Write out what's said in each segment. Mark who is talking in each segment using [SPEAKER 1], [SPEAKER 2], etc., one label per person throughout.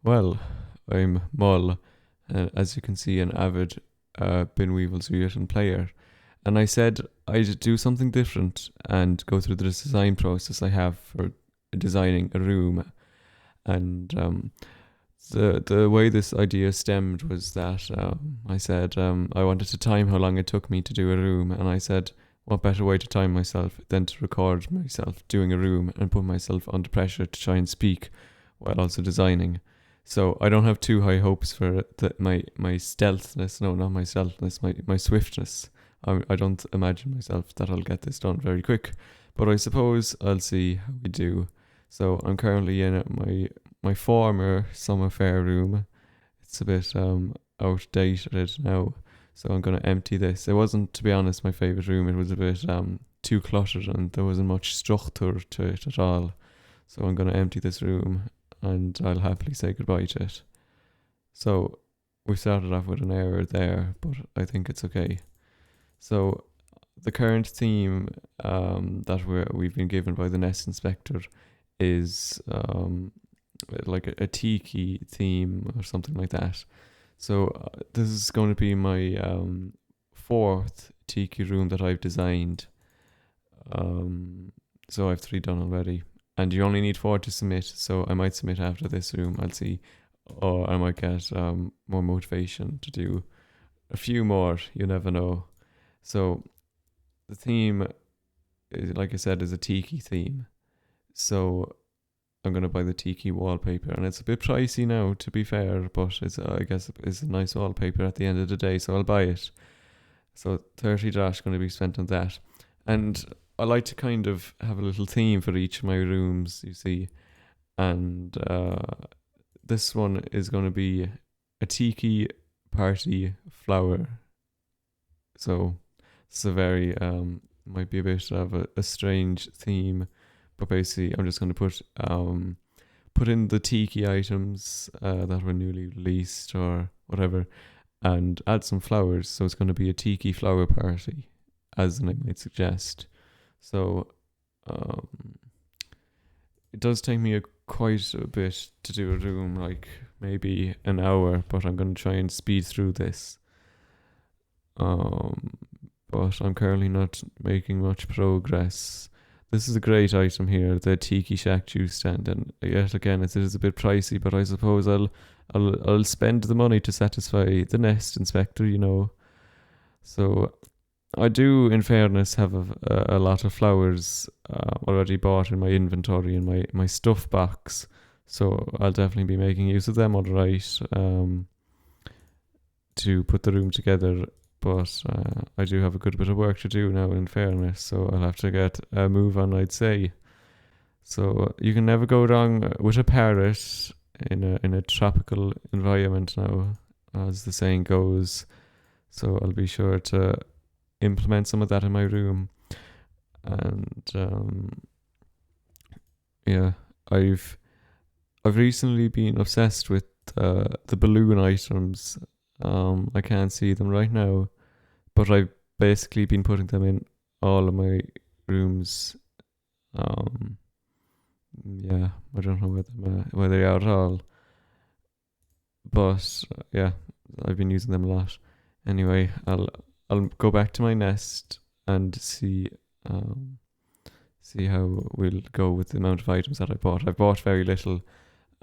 [SPEAKER 1] Well, I'm Mull, as you can see, an avid Binweevils Rewritten player. And I said I'd do something different and go through the design process I have for designing a room. And the way this idea stemmed was that I said I wanted to time how long it took me to do a room, and I said, what better way to time myself than to record myself doing a room and put myself under pressure to try and speak while also designing. So I don't have too high hopes for my stealthness. No, not my stealthness. My swiftness. I don't imagine myself that I'll get this done very quick, but I suppose I'll see how we do. So I'm currently in my former summer fair room. It's a bit outdated now, so I'm gonna empty this. It wasn't, to be honest, my favorite room. It was a bit too cluttered and there wasn't much structure to it at all. So I'm gonna empty this room and I'll happily say goodbye to it. So we started off with an error there, but I think it's okay. So the current theme that we've been given by the Nest Inspector is like a tiki theme or something like that. So this is going to be my fourth tiki room that I've designed. So I have 3 done already. And you only need 4 to submit, so I might submit after this room, I'll see. Or I might get more motivation to do a few more, you never know. So the theme, like I said, is a tiki theme. So I'm going to buy the tiki wallpaper, and it's a bit pricey now, to be fair, but I guess it's a nice wallpaper at the end of the day, so I'll buy it. So $30 going to be spent on that. And I like to kind of have a little theme for each of my rooms, you see. And this one is going to be a tiki party flower. So it's a very, might be a bit of a strange theme, but basically I'm just going to put in the tiki items that were newly released or whatever, and add some flowers. So it's going to be a tiki flower party, as the name might suggest. So it does take me quite a bit to do a room, like maybe an hour, but I'm going to try and speed through this. But I'm currently not making much progress. This is a great item here, the Tiki Shack juice stand, and yet again it is a bit pricey, but I suppose I'll spend the money to satisfy the Nest Inspector, you know. So I do, in fairness, have a lot of flowers already bought in my inventory in my stuff box, so I'll definitely be making use of them alright to put the room together. But I do have a good bit of work to do now, in fairness, so I'll have to get a move on, I'd say. So you can never go wrong with a parrot in a tropical environment now, as the saying goes. So I'll be sure to implement some of that in my room. And yeah, I've recently been obsessed with the balloon items. I can't see them right now, but I've basically been putting them in all of my rooms. Yeah, I don't know where they are at all, but yeah, I've been using them a lot. Anyway, I'll go back to my nest and see how we'll go with the amount of items that I bought. I've bought very little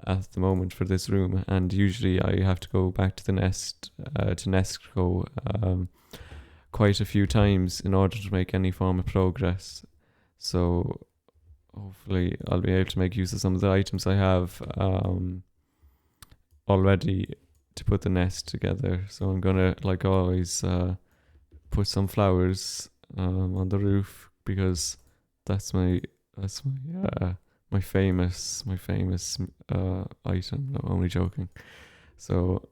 [SPEAKER 1] at the moment for this room, and usually I have to go back to the nest to Nestco quite a few times in order to make any form of progress. So hopefully I'll be able to make use of some of the items I have already to put the nest together. So I'm gonna, like always, put some flowers on the roof, because that's my famous item. No, only joking. So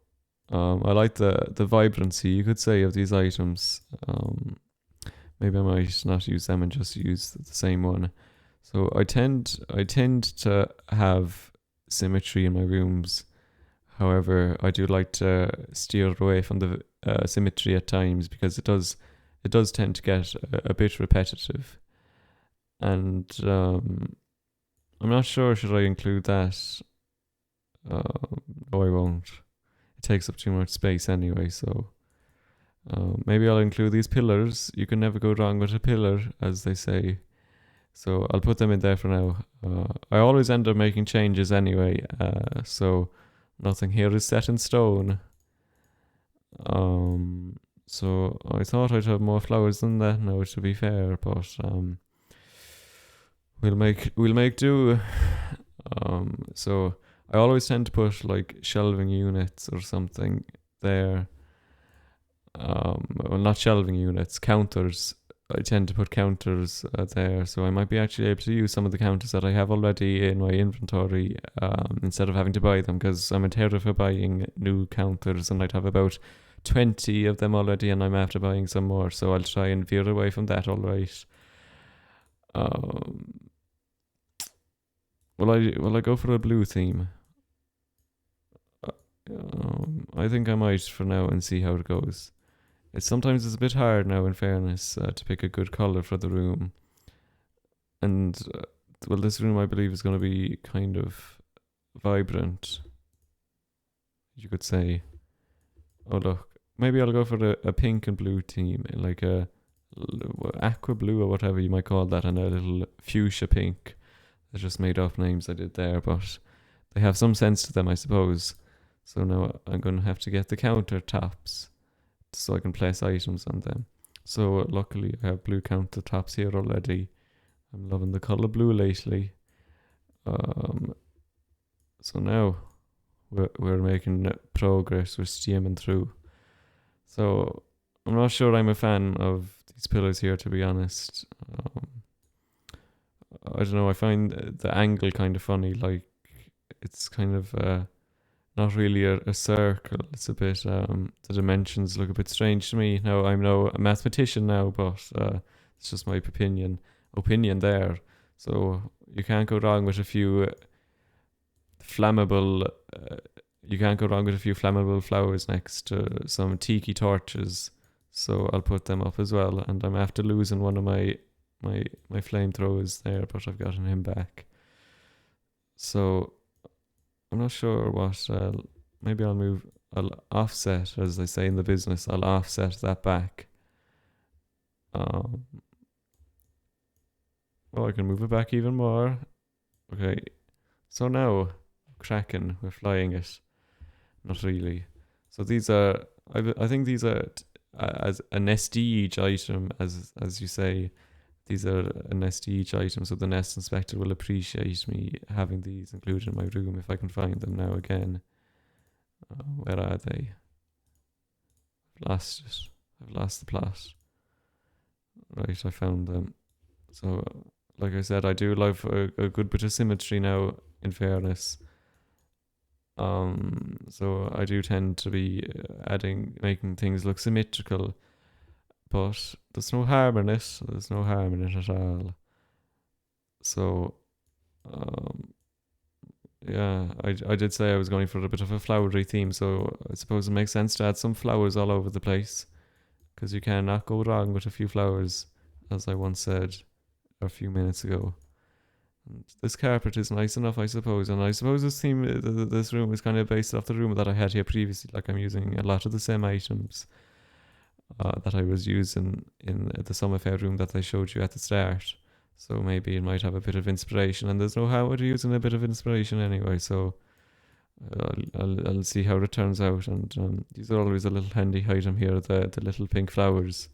[SPEAKER 1] I like the vibrancy, you could say, of these items. Maybe I might not use them and just use the same one. So I tend to have symmetry in my rooms. However, I do like to steer away from the symmetry at times, because it does tend to get a bit repetitive. And I'm not sure, should I include that No, I won't. It takes up too much space anyway, so maybe I'll include these pillars. You can never go wrong with a pillar, as they say. So I'll put them in there for now. I always end up making changes anyway, so nothing here is set in stone. So I thought I'd have more flowers than that now, to be fair, but we'll make do. So I always tend to put like shelving units or something there. Well, not shelving units, counters. I tend to put counters there, so I might be actually able to use some of the counters that I have already in my inventory instead of having to buy them, because I'm a terror for buying new counters, and I'd have about 20 of them already, and I'm after buying some more, so I'll try and veer away from that, alright. Will I go for a blue theme? I think I might for now and see how it goes. Sometimes it's a bit hard now, in fairness, to pick a good colour for the room. And, well, this room I believe is going to be kind of vibrant, you could say. Oh, look. Maybe I'll go for a pink and blue theme, like a aqua blue or whatever you might call that, and a little fuchsia pink. I just made up names I did there, but they have some sense to them, I suppose. So now I'm going to have to get the countertops so I can place items on them. So luckily I have blue countertops here already. I'm loving the colour blue lately. So now we're making progress. We're steaming through. So I'm not sure I'm a fan of these pillars here, to be honest. I don't know, I find the angle kind of funny. Like, it's kind of not really a circle. It's a bit, the dimensions look a bit strange to me. Now, I'm no a mathematician now, but it's just my opinion there. So you can't go wrong with a few flammable, flowers next to some tiki torches. So I'll put them up as well. And I'm after losing one of my flamethrowers there, but I've gotten him back. So I'm not sure what. Maybe I'll offset, as they say in the business. I'll offset that back. Well, I can move it back even more. Okay. So now, cracking. We're flying it. Not really. So these are. I think these are as a nestige item, as you say. These are a nestige item, so the Nest Inspector will appreciate me having these included in my room if I can find them now again. Where are they? I've lost it. I've lost the plot. Right, I found them. So, like I said, I do love a good bit of symmetry now, in fairness. So I do tend to be making things look symmetrical. But there's no harm in it. There's no harm in it at all. So, yeah, I did say I was going for a bit of a flowery theme, so I suppose it makes sense to add some flowers all over the place, because you cannot go wrong with a few flowers, as I once said a few minutes ago. And this carpet is nice enough, I suppose, and I suppose this theme, this room is kind of based off the room that I had here previously. Like, I'm using a lot of the same items that I was using in the summer fair room that I showed you at the start. So maybe it might have a bit of inspiration, and there's no harm to using a bit of inspiration anyway. So I'll see how it turns out. And these are always a little handy item here, the little pink flowers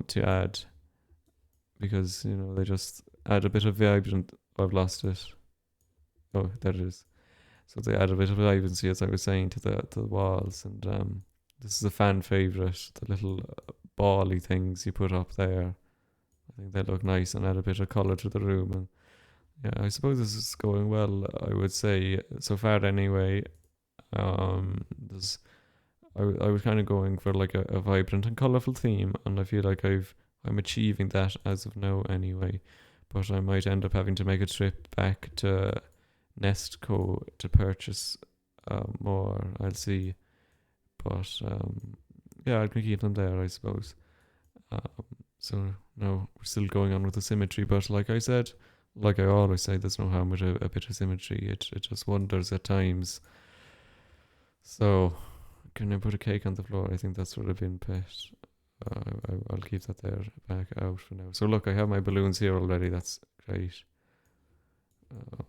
[SPEAKER 1] to add, because they just add a bit of vibrant. I've lost it. Oh, there it is. So they add a bit of vibrancy, as I was saying, to the walls, and this is a fan favourite, the little bally things you put up there. I think they look nice and add a bit of colour to the room. And yeah, I suppose this is going well, I would say, so far anyway. I was kind of going for like a vibrant and colourful theme, and I feel like I'm achieving that as of now anyway. But I might end up having to make a trip back to Nestco to purchase more. I'll see. But yeah, I can keep them there, I suppose. So no, we're still going on with the symmetry, but like I said, like I always say, there's no harm with a bit of symmetry. It just wonders at times. So, can I put a cake on the floor? I think that's what I've been pet. I'll keep that there back out for now. So look, I have my balloons here already. That's great. Um,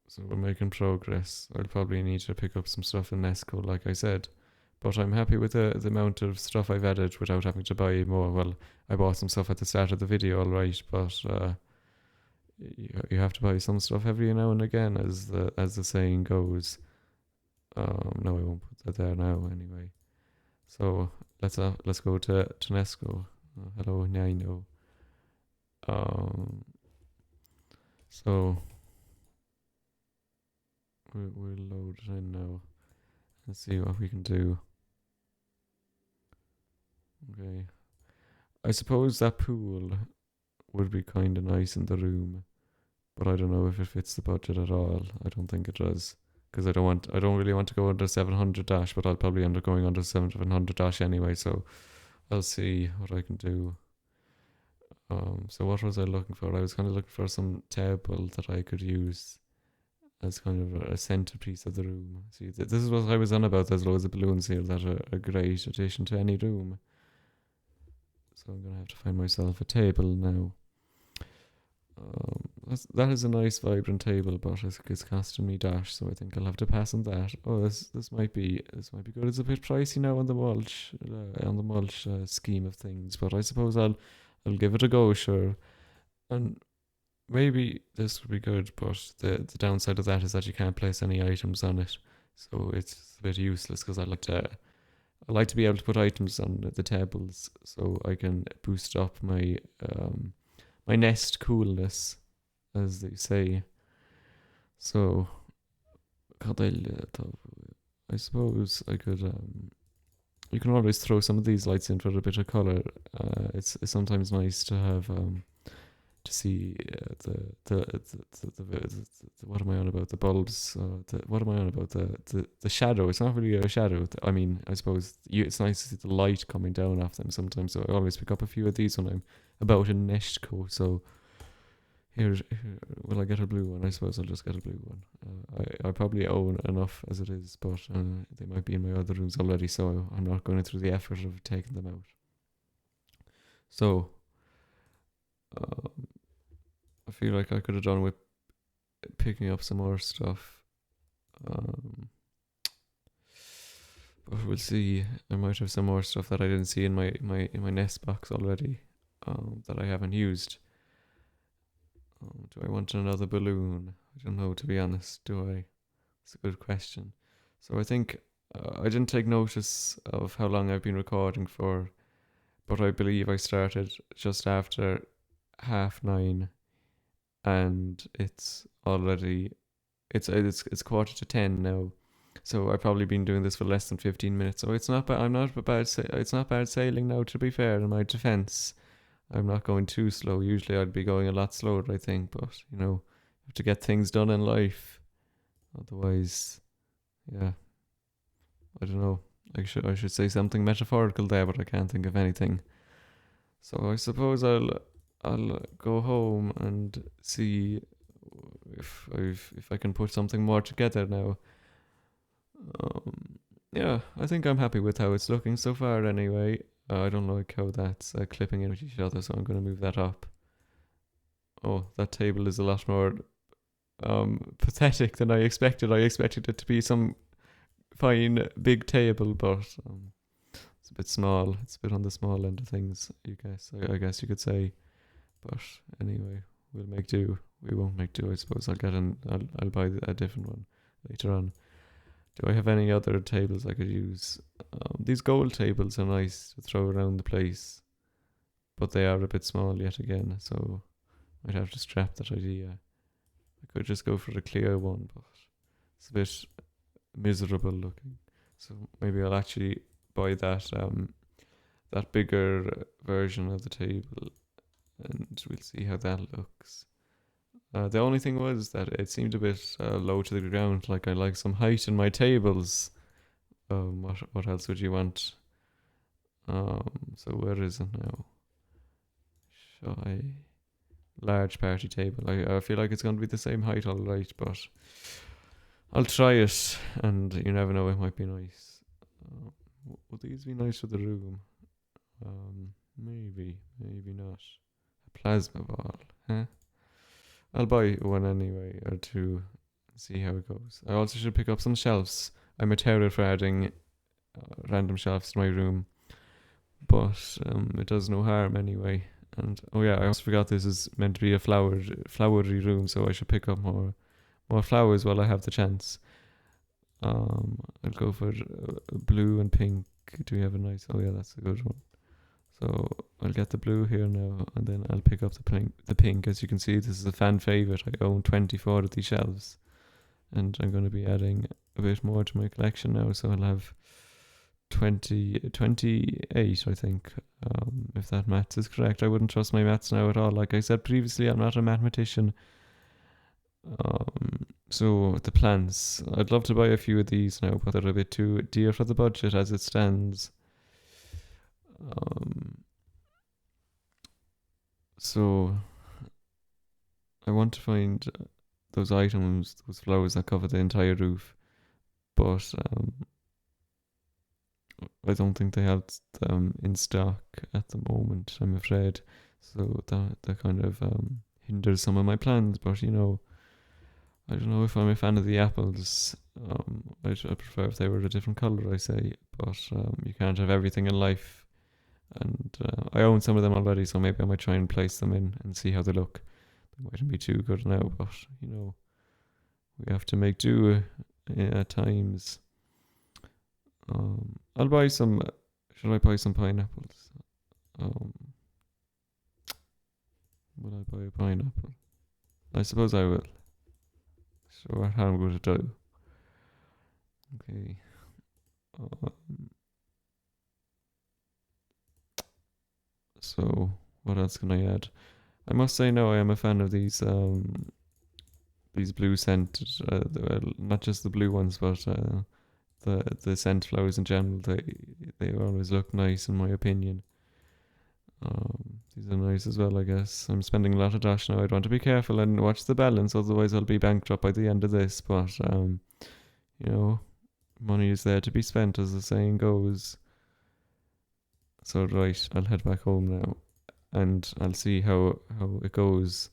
[SPEAKER 1] so we're making progress. I'll probably need to pick up some stuff in Nesco, like I said. But I'm happy with the amount of stuff I've added without having to buy more. Well, I bought some stuff at the start of the video, alright, but you have to buy some stuff every now and again, as the saying goes. No, I won't put that there now anyway. So let's go to Nesco. Hello, Nino. So we'll load it in now. Let's see what we can do. Okay. I suppose that pool would be kind of nice in the room, but I don't know if it fits the budget at all. I don't think it does, because I don't really want to go under 700 dash, but I'll probably end up going under 700 dash anyway. So I'll see what I can do. So what was I looking for? I was kind of looking for some table that I could use as kind of a centerpiece of the room. See, this is what I was on about. There's loads of balloons here that are a great addition to any room. So I'm gonna have to find myself a table now. That is a nice vibrant table, but it's costing me dash, so I think I'll have to pass on that. Oh, this might be good. It's a bit pricey now on the mulch scheme of things, but I suppose I'll give it a go, sure. And maybe this would be good, but the downside of that is that you can't place any items on it, so it's a bit useless. Because I like to be able to put items on the tables, so I can boost up my my nest coolness, as they say. So, I suppose I could. You can always throw some of these lights in for a bit of color. It's sometimes nice to have to see what am I on about, the bulbs? What am I on about, the shadow? It's not really a shadow. I mean, I suppose it's nice to see the light coming down off them sometimes. So I always pick up a few of these when I'm about in Neshko. So here, will I get a blue one? I suppose I'll just get a blue one. I probably own enough as it is, but they might be in my other rooms already, so I'm not going through the effort of taking them out. So I feel like I could have done with picking up some more stuff. But we'll see. I might have some more stuff that I didn't see in my nest box already, that I haven't used. Do I want another balloon? I don't know, to be honest. Do I? It's a good question. So I think I didn't take notice of how long I've been recording for, but I believe I started just after 9:30, and it's already it's 9:45 now. So I've probably been doing this for less than 15 minutes. So it's not bad. It's not bad sailing now. To be fair, in my defense, I'm not going too slow. Usually I'd be going a lot slower, I think, but you know, you have to get things done in life. Otherwise, yeah, I don't know. I should say something metaphorical there, but I can't think of anything. So I suppose I'll go home and see if I can put something more together now. Yeah, I think I'm happy with how it's looking so far anyway. I don't like how that's clipping in with each other, so I'm going to move that up. Oh, that table is a lot more pathetic than I expected. I expected it to be some fine big table, but it's a bit small. It's a bit on the small end of things, I guess you could say. But anyway, we'll make do. We won't make do, I suppose. I'll buy a different one later on. Do I have any other tables I could use? These gold tables are nice to throw around the place, but they are a bit small yet again, so I'd have to scrap that idea. I could just go for a clear one, but it's a bit miserable looking. So maybe I'll actually buy that bigger version of the table, and we'll see how that looks. The only thing was that it seemed a bit low to the ground. Like, I like some height in my tables. What else would you want? So where is it now? Shy. large party table. I feel like it's going to be the same height all right, but I'll try it, and you never know, it might be nice. Would these be nice for the room? Maybe, maybe not. A plasma ball, huh? I'll buy one anyway, or two, and see how it goes. I also should pick up some shelves. I'm a terror for adding random shelves to my room, but it does no harm anyway. And oh yeah, I also forgot this is meant to be a flowery room, so I should pick up more flowers while I have the chance. I'll go for blue and pink. Do we have a nice? Oh yeah, that's a good one. So I'll get the blue here now, and then I'll pick up the pink. The pink, as you can see, this is a fan favorite. I own 24 of these shelves, and I'm going to be adding a bit more to my collection now. So I'll have 28, I think. If that maths is correct. I wouldn't trust my maths now at all. Like I said previously, I'm not a mathematician. So the plants, I'd love to buy a few of these now, but they're a bit too dear for the budget as it stands. So I want to find those items, those flowers that cover the entire roof, but I don't think they have them in stock at the moment, I'm afraid. So that kind of hinders some of my plans. But I don't know if I'm a fan of the apples. I'd prefer if they were a different colour, I say. But you can't have everything in life. And I own some of them already, so maybe I might try and place them in and see how they look. They mightn't be too good now, but we have to make do at times. I'll buy some. Should I buy some pineapples? Will I buy a pineapple? I suppose I will. So what I'm going to do? Okay. So what else can I add? I must say now I am a fan of these blue scented, not just the blue ones, but the scent flowers in general. They always look nice in my opinion. These are nice as well, I guess. I'm spending a lot of dash now. I'd want to be careful and watch the balance, otherwise I'll be bankrupt by the end of this. But money is there to be spent, as the saying goes. So right, I'll head back home now, and I'll see how it goes.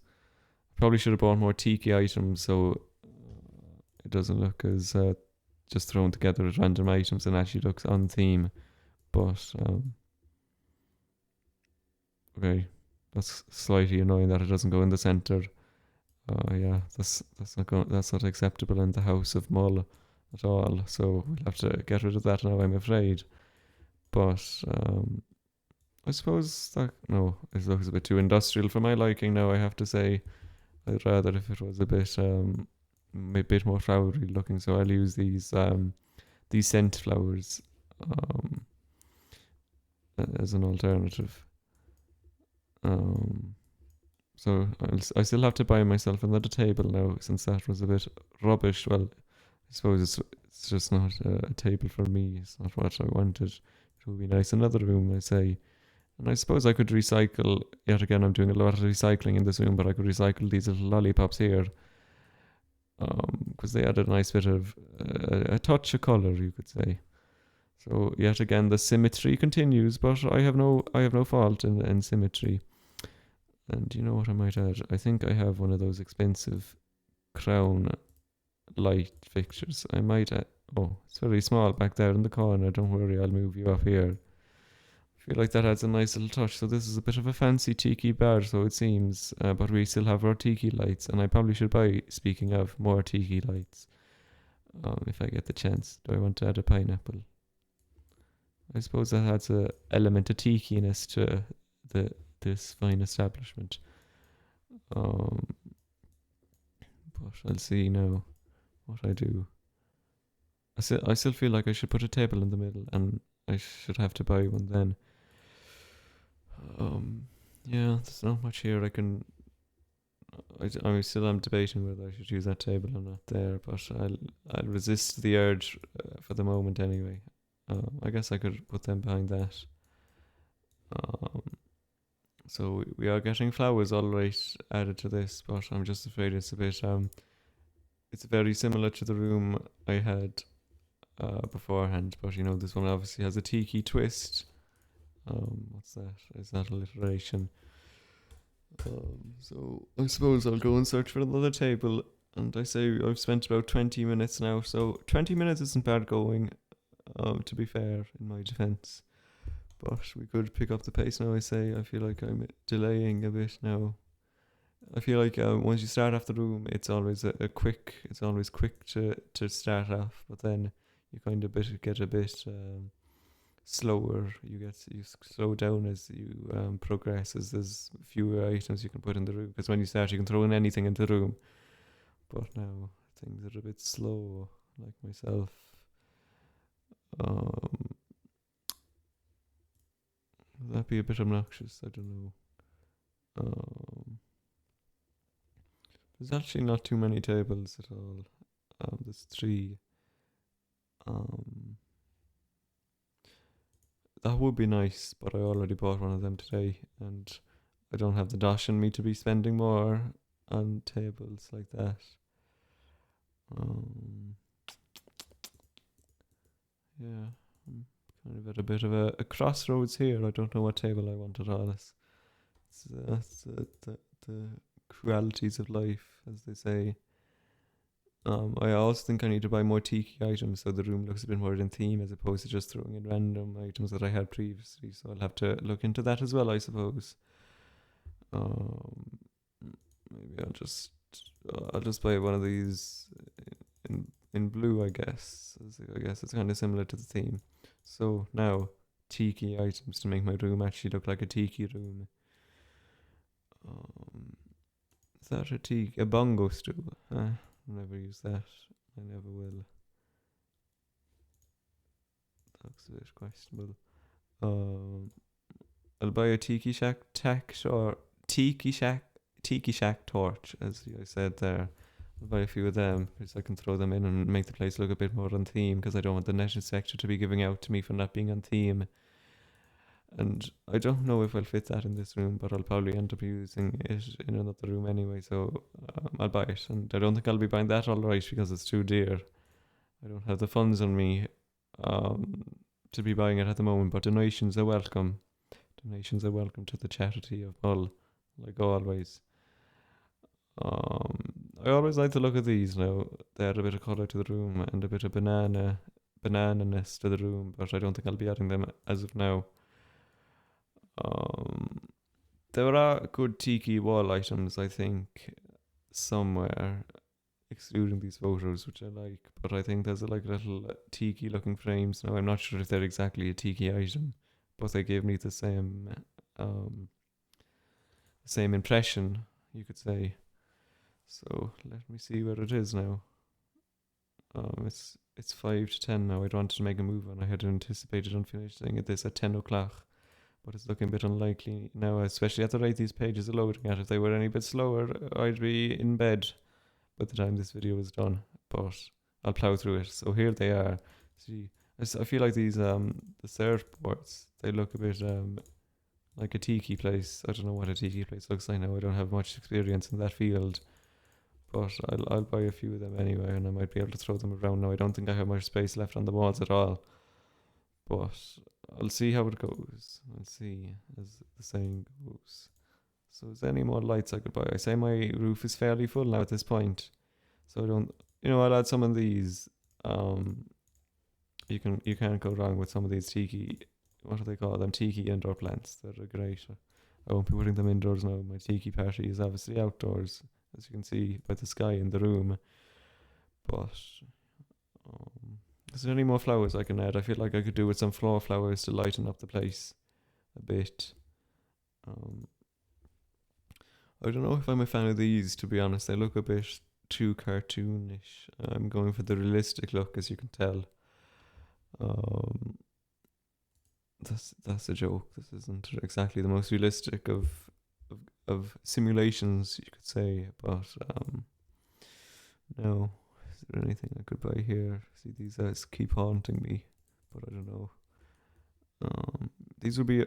[SPEAKER 1] Probably should have bought more tiki items, so it doesn't look as just thrown together as random items and actually looks on theme. But okay, that's slightly annoying that it doesn't go in the center. Yeah, that's not acceptable in the House of Mull at all. So we'll have to get rid of that now, I'm afraid. But I suppose that it looks a bit too industrial for my liking now, I have to say. I'd rather if it was a bit more flowery looking. So I'll use these scent flowers as an alternative. So I still have to buy myself another table now, since that was a bit rubbish. Well, I suppose it's just not a table for me. It's not what I wanted. It would be nice another room, I say. And I suppose I could recycle. Yet again, I'm doing a lot of recycling in this room, but I could recycle these little lollipops here, because they added a nice bit of a touch of colour, you could say. So yet again, the symmetry continues, but I have no fault in symmetry. And you know what I might add? I think I have one of those expensive crown light fixtures. I might it's very small back there in the corner. Don't worry, I'll move you up here. I feel like that adds a nice little touch. So this is a bit of a fancy tiki bar, so it seems, but we still have our tiki lights, and I probably should buy, speaking of, more tiki lights if I get the chance. Do I want to add a pineapple? I suppose that adds a element of tikiness to this fine establishment. But I'll see now what I do. I still feel like I should put a table in the middle, and I should have to buy one then. Yeah, there's not much here I can. I still am debating whether I should use that table or not there, but I'll resist the urge for the moment anyway. I guess I could put them behind that. So we are getting flowers all right added to this, but I'm just afraid it's a bit it's very similar to the room I had beforehand, but this one obviously has a tiki twist. What's that? Is that alliteration? So I suppose I'll go and search for another table. And I say I've spent about 20 minutes now, so 20 minutes isn't bad going, to be fair, in my defence. But we could pick up the pace now, I say. I feel like I'm delaying a bit now. I feel like once you start off the room, it's always it's always quick to start off, but then you kind of get a bit slower. You slow down as you progress, as there's fewer items you can put in the room. Because when you start, you can throw in anything into the room. But now things are a bit slow, like myself. Um, will that be a bit obnoxious? I don't know. There's actually not too many tables at all. There's 3. Um, that would be nice, but I already bought one of them today, and I don't have the dash in me to be spending more on tables like that. Yeah, I'm kind of at a bit of a crossroads here. I don't know what table I want at all. That's the cruelties of life, as they say. I also think I need to buy more tiki items so the room looks a bit more in theme as opposed to just throwing in random items that I had previously. So I'll have to look into that as well, I suppose. Maybe I'll just buy one of these in blue, I guess. I guess it's kind of similar to the theme. So now tiki items to make my room actually look like a tiki room. Is that a bongo stool? I'll never use that. I never will. Looks a bit questionable. I'll buy a tiki shack torch, as I said there. I'll buy a few of them because I can throw them in and make the place look a bit more on theme, because I don't want the netted sector to be giving out to me for not being on theme. And I don't know if I'll fit that in this room, but I'll probably end up using it in another room anyway, so I'll buy it. And I don't think I'll be buying that all right because it's too dear. I don't have the funds on me to be buying it at the moment, but donations are welcome. Donations are welcome to the charity of Mull, like always. I always like to look at these now. They add a bit of colour to the room and a bit of banana-ness to the room, but I don't think I'll be adding them as of now. There are good tiki wall items, I think, somewhere, excluding these photos, which I like. But I think there's like little tiki looking frames. Now I'm not sure if they're exactly a tiki item, but they give me the same impression, you could say. So let me see where it is now. It's 5 to 10 now. I'd wanted to make a move on. I had anticipated on finishing this at 10 o'clock, but it's looking a bit unlikely now, especially at the rate these pages are loading at. If they were any bit slower, I'd be in bed by the time this video is done, but I'll plow through it. So here they are. See, I feel like these the surfboards, they look a bit like a tiki place. I don't know what a tiki place looks like now. I don't have much experience in that field, but I'll buy a few of them anyway, and I might be able to throw them around now. I don't think I have much space left on the walls at all, but I'll see how it goes. I'll see, as the saying goes. So is there any more lights I could buy? I say my roof is fairly full now at this point, so I don't. I'll add some of these. You can't go wrong with some of these tiki. What do they call them? Tiki indoor plants. They're great. I won't be putting them indoors now. My tiki party is obviously outdoors, as you can see by the sky in the room. But is there any more flowers I can add? I feel like I could do with some floor flowers to lighten up the place a bit. I don't know if I'm a fan of these, to be honest. They look a bit too cartoonish. I'm going for the realistic look, as you can tell. That's a joke. This isn't exactly the most realistic of simulations, you could say. But no. Is there anything I could buy here? See, these guys keep haunting me, but I don't know. These would be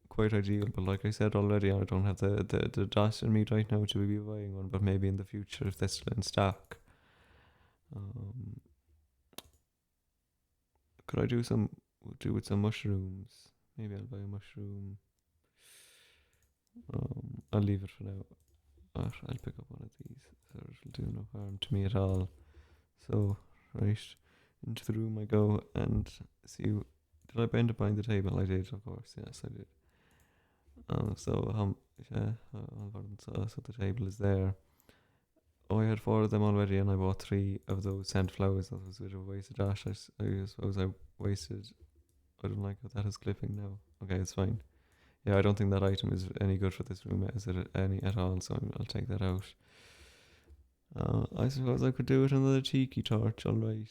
[SPEAKER 1] quite ideal. But like I said already, I don't have the dosh in me right now to be buying one. But maybe in the future, if they're still in stock, um, could I do with some mushrooms? Maybe I'll buy a mushroom. I'll leave it for now. Or I'll pick up one of these, so it'll do no harm to me at all. So, right, into the room I go and see. Did I end up buying the table? I did, of course. Yes, I did. Yeah, so the table is there. Oh, I had 4 of them already, and I bought 3 of those scent flowers. That was a bit of a waste of dash. I suppose I wasted. I don't like how that is clipping now. Okay, it's fine. Yeah, I don't think that item is any good for this room. Is it any at all? So I'll take that out. I suppose I could do it another tiki torch, alright.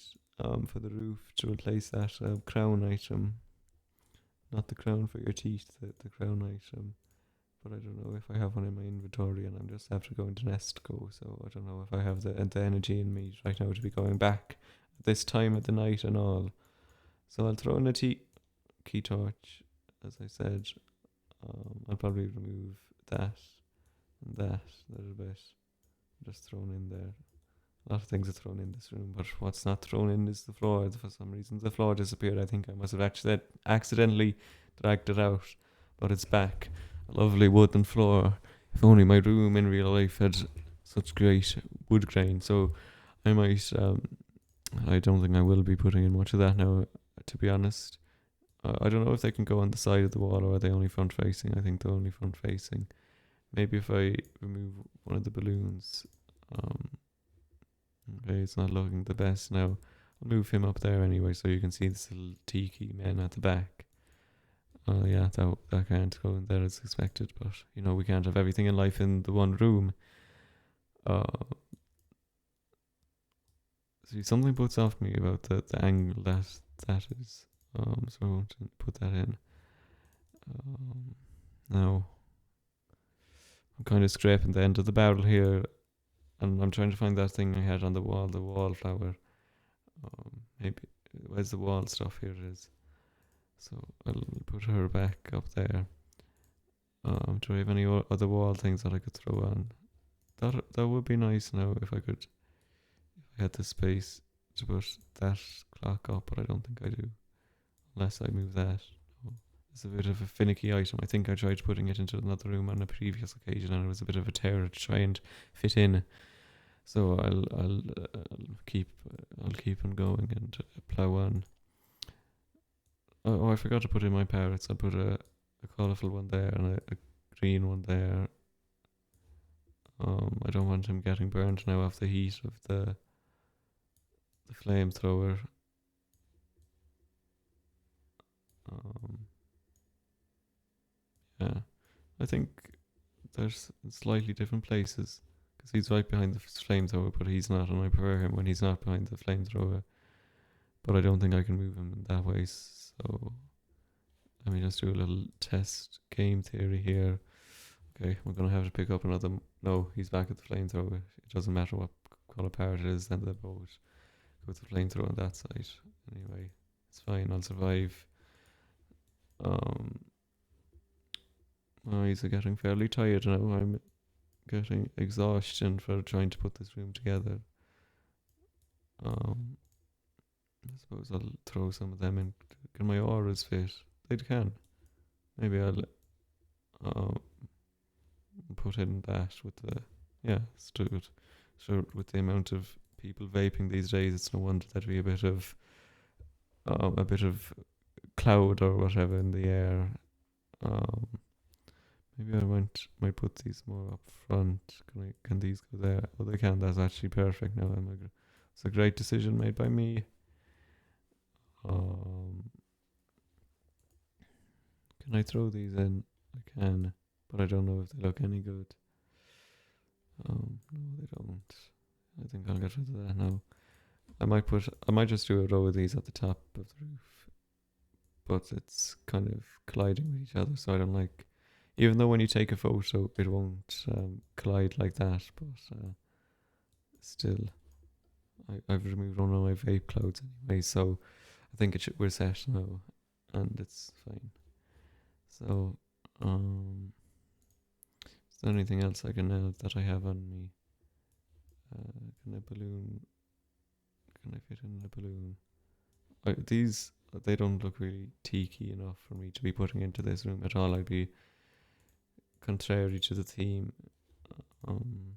[SPEAKER 1] For the roof to replace that crown item. Not the crown for your teeth, the crown item. But I don't know if I have one in my inventory, and I'm just after going to Nestco, so I don't know if I have the energy in me right now to be going back at this time of the night and all. So I'll throw in a key torch, as I said. I'll probably remove that and that a little bit. Just thrown in there. A lot of things are thrown in this room, but what's not thrown in is the floor. For some reason, the floor disappeared. I think I must have actually accidentally dragged it out, but it's back. A lovely wooden floor. If only my room in real life had such great wood grain. So I might. I don't think I will be putting in much of that now, to be honest. I don't know if they can go on the side of the wall, or are they only front facing. I think they're only front facing. Maybe if I remove one of the balloons. Okay, it's not looking the best now. I'll move him up there anyway, so you can see this little tiki man at the back. Yeah, that can't go in there as expected, but we can't have everything in life in the one room. See, something puts off me about the angle that is. So I won't put that in. Now I'm kind of scraping the end of the barrel here, and I'm trying to find that thing I had on the wallflower. Maybe where's the wall stuff? Here it is. So I'll put her back up there. Do I have any other wall things that I could throw on? That would be nice now if I had the space to put that clock up, but I don't think I do, unless I move that. It's a bit of a finicky item. I think I tried putting it into another room on a previous occasion, and it was a bit of a terror to try and fit in. So I'll keep on going and plow on. Oh, I forgot to put in my parrots. I put a colourful one there and a green one there. I don't want him getting burned now off the heat of the flamethrower. Yeah, I think there's slightly different places, because he's right behind the flamethrower, but he's not, and I prefer him when he's not behind the flamethrower. But I don't think I can move him in that way, so let me just do a little test game theory here. Okay, we're going to have to pick up another. No, he's back at the flamethrower. It doesn't matter what colour parrot it is, then they both go with the flamethrower on that side. Anyway, it's fine, I'll survive. Eyes are getting fairly tired now. I'm getting exhaustion for trying to put this room together. I suppose I'll throw some of them in. Can my auras fit? They can. Maybe I'll put in that with the. Yeah, let's do it. So with the amount of people vaping these days, it's no wonder there'd be a bit of cloud or whatever in the air. Maybe I might put these more up front. Can these go there? Oh, they can. That's actually perfect now. It's a great decision made by me. Can I throw these in? I can, but I don't know if they look any good. No, they don't. I think I'll get rid of that now. I might just do a row of these at the top of the roof, but it's kind of colliding with each other, so I don't like. Even though when you take a photo, it won't collide like that, but still, I've removed one of my vape clouds anyway, so I think we're set now, and it's fine. So Is there anything else I can add that I have on me? Can a balloon? Can I fit in a balloon? These they don't look really tiki enough for me to be putting into this room at all. I'd be contrary to the theme. Um,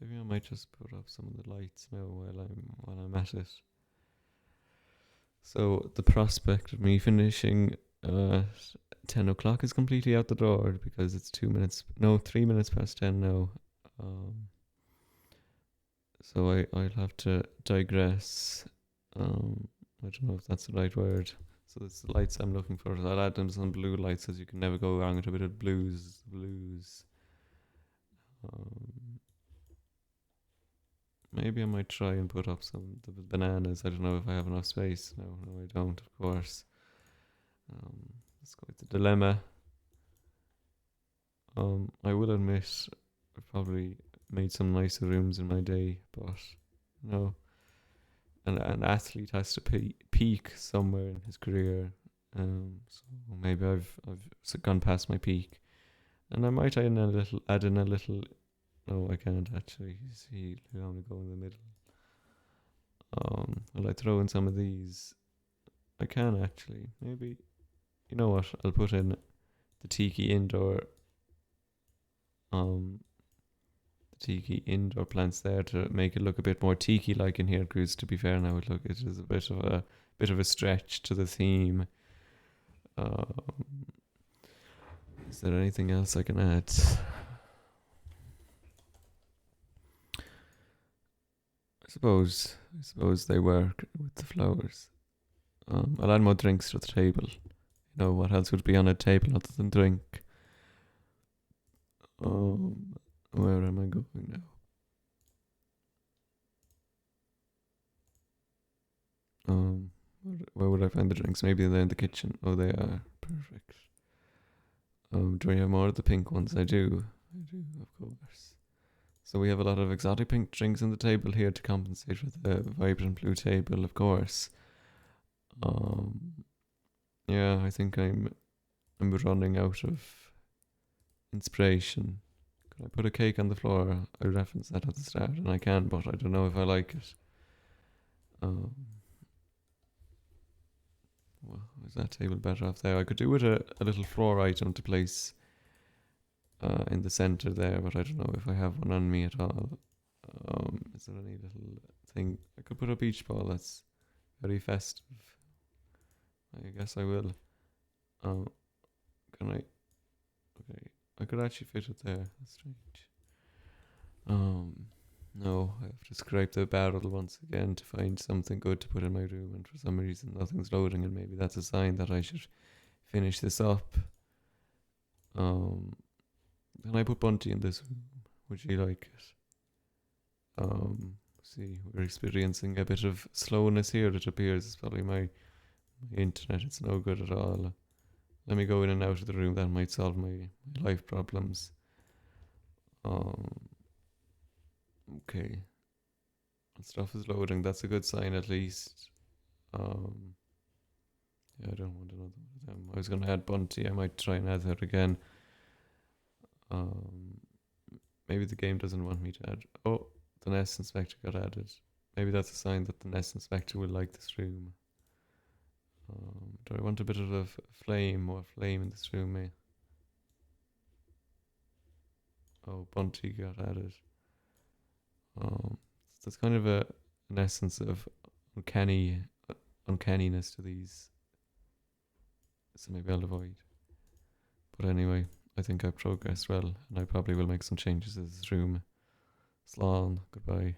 [SPEAKER 1] Maybe I might just put up some of the lights now while I'm at it. So the prospect of me finishing at 10 o'clock is completely out the door because it's 3 minutes past 10 now. So I'll have to digress. I don't know if that's the right word. So it's the lights I'm looking for. So I'll add them some blue lights, as you can never go wrong with a bit of blues. Maybe I might try and put up some the bananas. I don't know if I have enough space. No, I don't, of course. Let's go with the dilemma. I will admit I've probably made some nicer rooms in my day, but no. An athlete has to peak somewhere in his career. So maybe I've gone past my peak, and I might add in a little. No, I can't actually. See, I only go in the middle. Will I throw in some of these? I can actually. Maybe. You know what? I'll put in the tiki indoor. The tiki indoor plants there to make it look a bit more tiki like in here. Because to be fair, now it is a bit of a stretch to the theme. Is there anything else I can add? I suppose they work with the flowers. I'll add more drinks to the table. You know, what else would be on a table other than drink? Where am I going now? Where would I find the drinks? Maybe they're in the kitchen. Oh, they are. Perfect. Do I have more of the pink ones? I do, of course. So we have a lot of exotic pink drinks on the table here to compensate for the vibrant blue table, of course. Yeah, I think I'm running out of inspiration. Could I put a cake on the floor? I referenced that at the start, and I can, but I don't know if I like it. Well, is that table better off there? I could do with a little floor item to place in the center there, but I don't know if I have one on me at all. Is there any little thing? I could put a beach ball. That's very festive. I guess I will. Can I? Okay, I could actually fit it there. That's strange. No, I have to scrape the barrel once again to find something good to put in my room, and for some reason nothing's loading, and maybe that's a sign that I should finish this up. Can I put Bunty in this room? Would you like it? See, we're experiencing a bit of slowness here, it appears. It's probably my internet, it's no good at all. Let me go in and out of the room, that might solve my life problems. Okay. Stuff is loading, that's a good sign at least. Yeah, I don't want another one of them. I was going to add Bunty, I might try and add that again. Maybe the game doesn't want me to add. Oh, the Nest Inspector got added. Maybe that's a sign that the Nest Inspector will like this room. Do I want a bit of a more flame in this room, eh? Oh, Bunty got added. There's kind of an essence of uncanniness to these. So maybe I'll avoid. But anyway, I think I've progressed well, and I probably will make some changes to this room. Slán, goodbye.